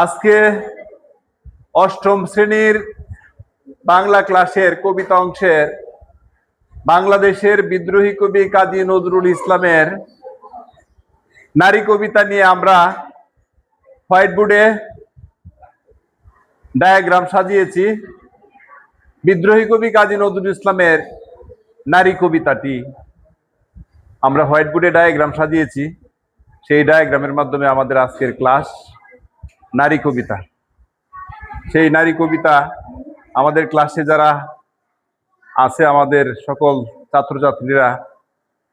আজকে অষ্টম শ্রেণীর বাংলা ক্লাসের কবিতা অংশের বাংলাদেশের বিদ্রোহী কবি কাজী নজরুল ইসলামের নারী কবিতা নিয়ে আমরা হোয়াইট বোর্ডে ডায়াগ্রাম সাজিয়েছি। বিদ্রোহী কবি কাজী নজরুল ইসলামের নারী কবিতাটি আমরা হোয়াইট বোর্ডে ডায়াগ্রাম সাজিয়েছি। সেই ডায়াগ্রামের মাধ্যমে আমাদের আজকের ক্লাস নারী কবিতা। সেই নারী কবিতা আমাদের ক্লাসে যারা আছে, আমাদের সকল ছাত্রছাত্রীরা,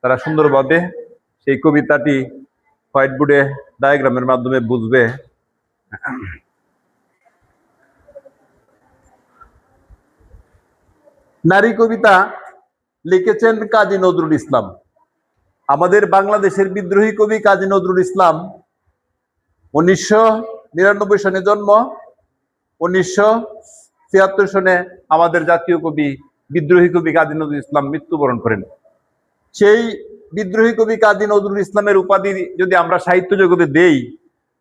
তারা সুন্দরভাবে সেই কবিতাটি হোয়াইট বোর্ডে ডায়াগ্রামের মাধ্যমে বুঝবে। নারী কবিতা লিখেছেন কাজী নজরুল ইসলাম। আমাদের বাংলাদেশের বিদ্রোহী কবি কাজী নজরুল ইসলাম 1999 সনে জন্ম, 1976 সনে আমাদের জাতীয় কবি বিদ্রোহী কবি কাজী নজরুল ইসলাম মৃত্যুবরণ করেন। সেই বিদ্রোহী কবি কাজী নজরুল ইসলামের উপাধি যদি আমরা সাহিত্য জগতে দেই,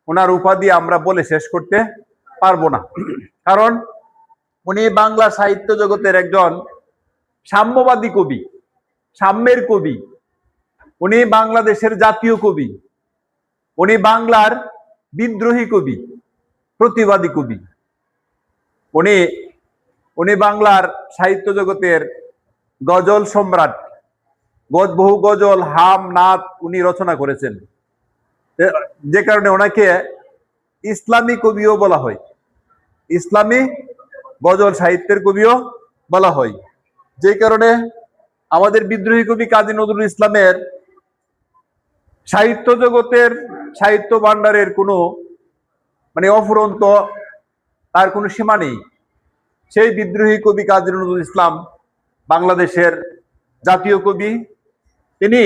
ওনার উপাধি আমরা বলে শেষ করতে পারবো না। কারণ উনি বাংলা সাহিত্য জগতের একজন সাম্যবাদী কবি, সাম্যের কবি। উনি বাংলাদেশের জাতীয় কবি, উনি বাংলার বিদ্রোহী কবি, প্রতিবাদী কবি। উনি বাংলার সাহিত্য জগতের গজল সম্রাট। বহু গজল, হাম, নাত উনি রচনা করেছেন, যে কারণে ওনাকে ইসলামী কবিও বলা হয়, ইসলামী গজল সাহিত্যের কবিও বলা হয়। যে কারণে আমাদের বিদ্রোহী কবি কাজী নজরুল ইসলামের সাহিত্য জগতের সাহিত্য ভান্ডারের কোনো অফুরন্ত, তার কোনো সীমা নেই। সেই বিদ্রোহী কবি কাজী নজরুল ইসলাম বাংলাদেশের জাতীয় কবি। তিনি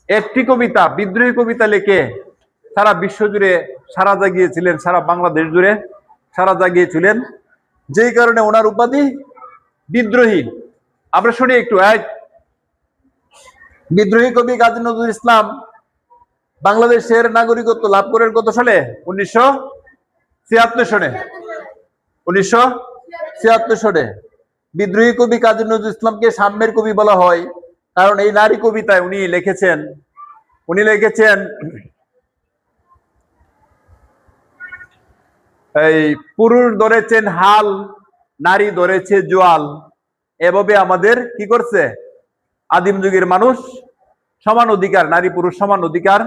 একটি কবিতা, বিদ্রোহী কবিতা লিখে সারা বিশ্ব জুড়ে সারা জাগিয়েছিলেন, সারা বাংলাদেশ জুড়ে সারা জাগিয়েছিলেন। যেই কারণে ওনার উপাধি বিদ্রোহী। আমরা শুনি একটু। বিদ্রোহী কবি কাজী নজরুল ইসলাম বাংলাদেশের নাগরিকত্ব লাভ করেন কত সালে? 1976 সনে। 1976 সনে বিদ্রোহী কবি কাজী নজরুল ইসলামকে সাম্যের কবি বলা হয়, কারণ এই নারী কবিতায় উনি লিখেছেন এই পুরুষ ধরেছেন হাল, নারী ধরেছে জোয়াল। এভাবে আমাদের কি করছে? আদিম যুগের মানুষ সমান অধিকার, নারী পুরুষ সমান অধিকার